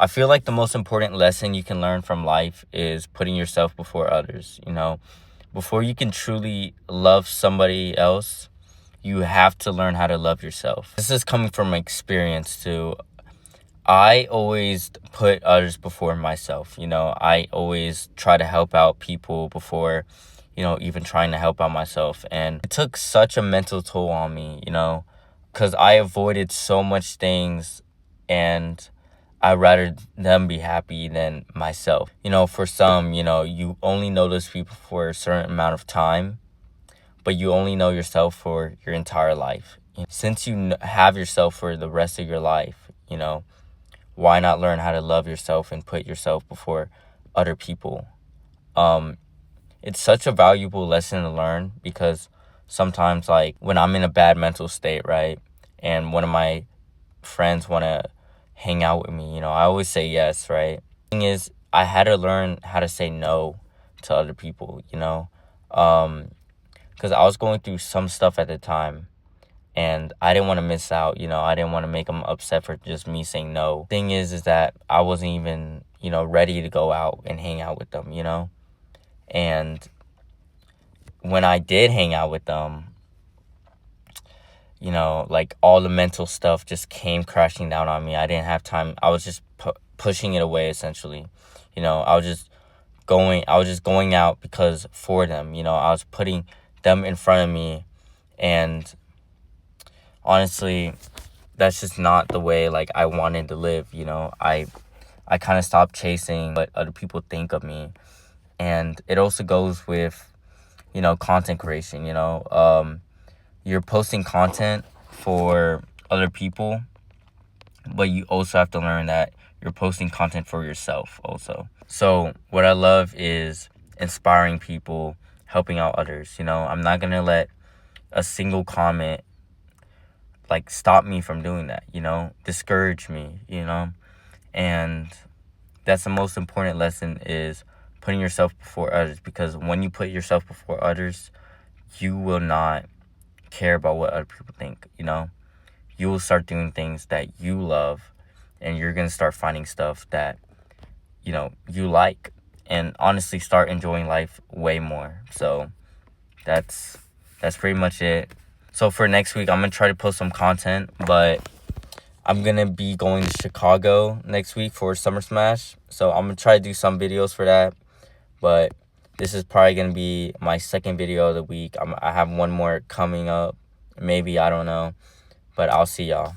I feel like the most important lesson you can learn from life is putting yourself before others. Before you can truly love somebody else, you have to learn how to love yourself. This is coming from experience too. I always put others before myself. I always try to help out people before, even trying to help out myself. And it took such a mental toll on me, because I avoided so much things, and I'd rather them be happy than myself. For some, you only know those people for a certain amount of time, but you only know yourself for your entire life. Since you have yourself for the rest of your life, why not learn how to love yourself and put yourself before other people? It's such a valuable lesson to learn, because sometimes, like, when I'm in a bad mental state, right, and one of my friends want to hang out with me, I always say yes, right? The thing is, I had to learn how to say no to other people, because I was going through some stuff at the time, and I didn't want to miss out. I didn't want to make them upset for just me saying no. Thing is that I wasn't even, ready to go out and hang out with them, and when I did hang out with them, like, all the mental stuff just came crashing down on me. I didn't have time. I was just pushing it away, essentially. I was just going out because for them. I was putting them in front of me, and honestly, that's just not the way, like, I wanted to live. I kind of stopped chasing what other people think of me. And it also goes with, content creation. You're posting content for other people, but you also have to learn that you're posting content for yourself also. So what I love is inspiring people, helping out others. I'm not gonna let a single comment, like, stop me from doing that, discourage me, and that's the most important lesson, is putting yourself before others. Because when you put yourself before others, you will not care about what other people think. You will start doing things that you love, and you're gonna start finding stuff that you like, and honestly start enjoying life way more. So that's pretty much it. So for next week, I'm gonna try to post some content, but I'm gonna be going to Chicago next week for Summer Smash, so I'm gonna try to do some videos for that. But this is probably gonna be my second video of the week. I have one more coming up, maybe, I don't know, but I'll see y'all.